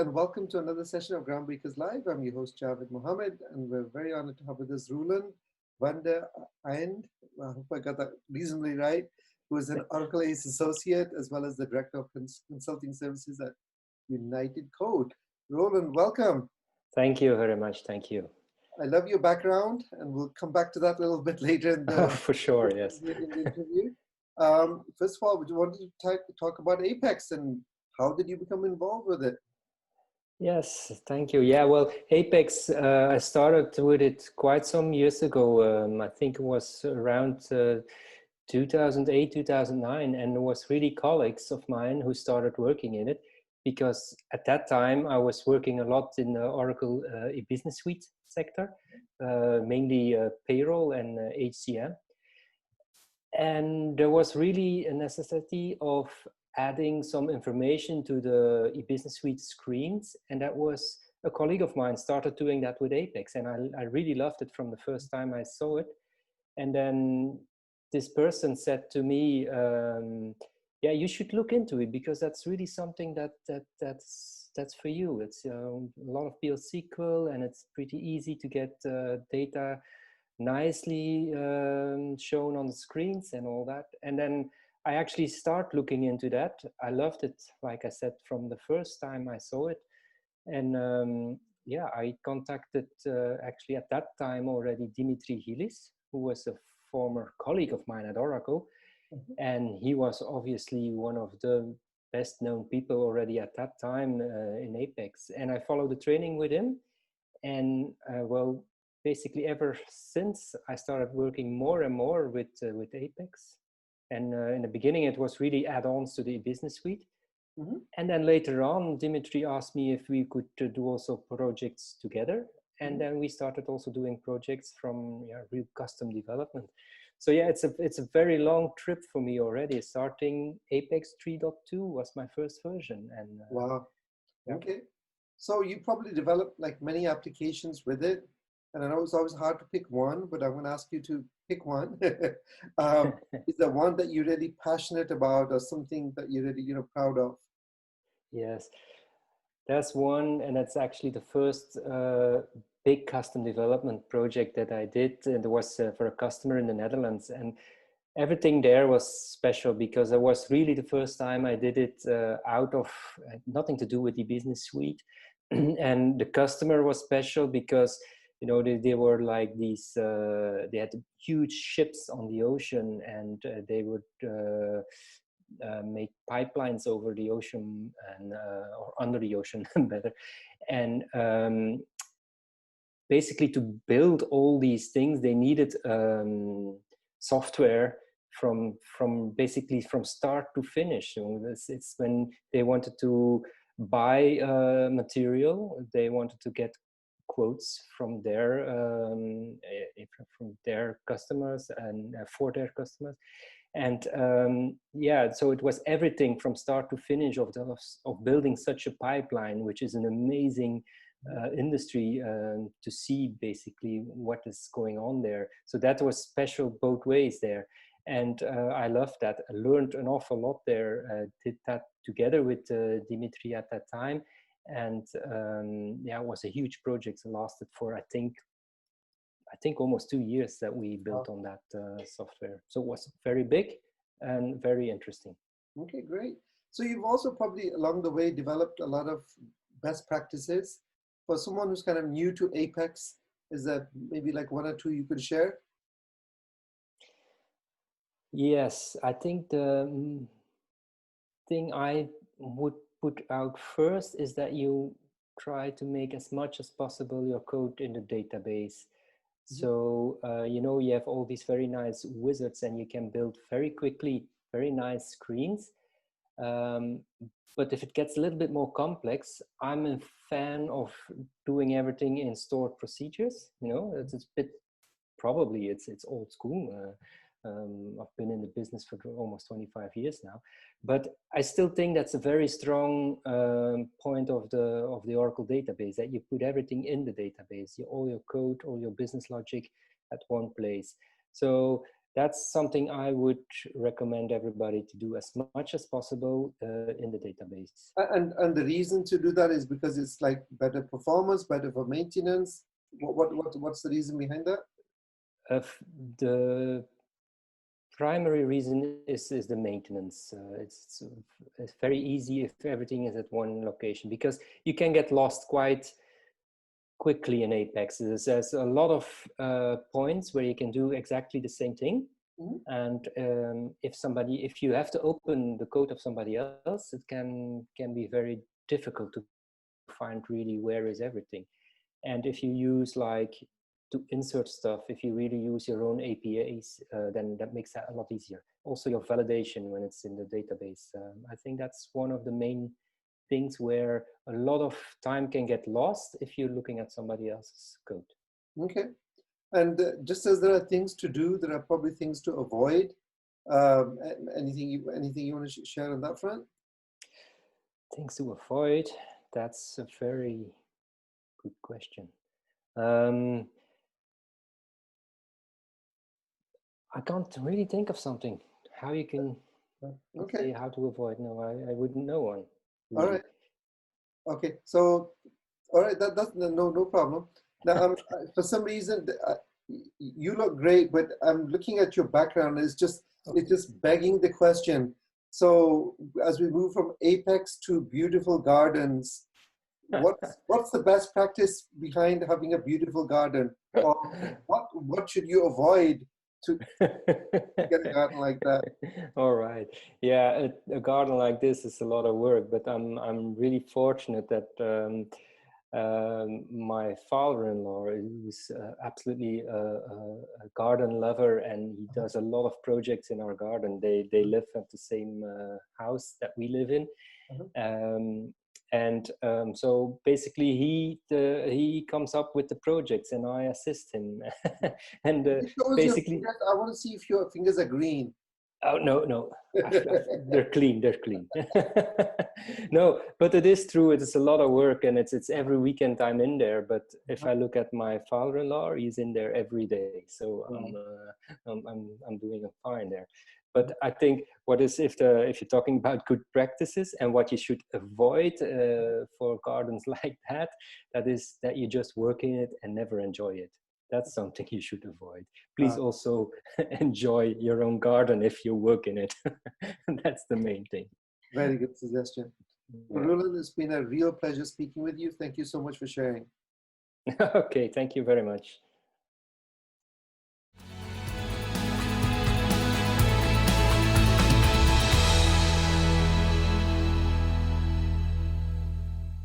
and welcome to another session of Groundbreakers Live. I'm your host, Javed Mohammed, and we're very honored to have with us Roeland, Eynde, I hope I got that reasonably right, who is an Oracle Ace Associate as well as the Director of Consulting Services at United Code. Roeland, welcome. Thank you very much. Thank you. I love your background, and we'll come back to that a little bit later in the, For sure, yes. in the interview. First of all, we wanted to talk about Apex and how did you become involved with it? Yes, thank you. Yeah, well, Apex, I started with it quite some years ago. I think it was around 2008, 2009, and it was really colleagues of mine who started working in it because at that time I was working a lot in the Oracle e-business suite sector, mainly payroll and HCM. And there was really a necessity of adding some information to the e-business suite screens. And that was a colleague of mine started doing that with Apex. And I really loved it from the first time I saw it. And then this person said to me, yeah, you should look into it because that's really something that's for you. It's a lot of PL SQL and it's pretty easy to get data nicely shown on the screens and all that. And then I actually start looking into that. I loved it, like I said, from the first time I saw it. And yeah, I contacted actually at that time already Dimitri Hilis, who was a former colleague of mine at Oracle. Mm-hmm. And he was obviously one of the best known people already at that time in Apex. And I followed the training with him. And well, basically ever since I started working more and more with Apex. And in the beginning, it was really add-ons to the business suite. Mm-hmm. And then later on, Dimitri asked me if we could do also projects together. And then we started also doing projects from real custom development. So yeah, it's a very long trip for me already. Starting Apex 3.2 was my first version. And wow. Yeah. Okay. So you probably developed like many applications with it. And I know it's always hard to pick one, but I'm going to ask you to pick one. Is there one that you're really passionate about or something that you're really proud of? Yes, that's one. And that's actually the first big custom development project that I did. And it was for a customer in the Netherlands. And everything there was special because it was really the first time I did it out of nothing to do with the business suite. And the customer was special because they were like these, they had huge ships on the ocean and they would make pipelines over the ocean and or under the ocean better. And basically to build all these things, they needed software from basically from start to finish. It's when they wanted to buy material, they wanted to get quotes from their customers and for their customers, and yeah, so it was everything from start to finish of building such a pipeline, which is an amazing industry to see basically what is going on there. So that was special both ways there, and I loved that. I learned an awful lot there. Did that together with Dimitri at that time. And yeah, it was a huge project. It lasted for I think almost 2 years that we built on that software. So it was very big and very interesting. Okay, great. So you've also probably along the way developed a lot of best practices. For someone who's kind of new to Apex, is that maybe like one or two you could share? Yes, I think the thing I would put out first is that you try to make as much as possible your code in the database. Mm-hmm. So, you have all these very nice wizards and you can build very quickly very nice screens. But if it gets a little bit more complex, I'm a fan of doing everything in stored procedures. It's a bit, probably it's old school. I've been in the business for almost 25 years now, but I still think that's a very strong point of the Oracle database, that you put everything in the database, all your code, all your business logic at one place. So that's something I would recommend everybody to do as much as possible in the database. And the reason to do that is because it's like better performance, better for maintenance. What's the reason behind that? The primary reason is the maintenance. It's very easy if everything is at one location, because you can get lost quite quickly in Apex. There's a lot of points where you can do exactly the same thing. Mm-hmm. And if you have to open the code of somebody else, it can be very difficult to find really where is everything. And if you use like to insert stuff, if you really use your own APIs, then that makes that a lot easier. Also your validation when it's in the database. I think that's one of the main things where a lot of time can get lost if you're looking at somebody else's code. Okay. And just as there are things to do, there are probably things to avoid. Anything you want to share on that front? Things to avoid, that's a very good question. I can't really think of something. How you can say how to avoid? No, I wouldn't know one. Really. All right. Okay. So, all right. That's no problem. Now, for some reason, you look great, but I'm looking at your background. It's just begging the question. So, as we move from Apex to beautiful gardens, what's the best practice behind having a beautiful garden? Or what should you avoid to get a garden like that? All right. Yeah, a garden like this is a lot of work, but I'm really fortunate that my father-in-law is absolutely a garden lover, and he does a lot of projects in our garden. They live at the same house that we live in. So basically he comes up with the projects and I assist him. And basically I want to see if your fingers are green. Oh, no. They're clean. No, but it is true. It's a lot of work, and it's every weekend I'm in there. But if I look at my father-in-law, he's in there every day. So I'm doing fine there. But I think if you're talking about good practices and what you should avoid for gardens like that is that you just work in it and never enjoy it. That's something you should avoid. Please also enjoy your own garden if you work in it. That's the main thing. Very good suggestion. Yeah. Roeland, it's been a real pleasure speaking with you. Thank you so much for sharing. Okay, thank you very much.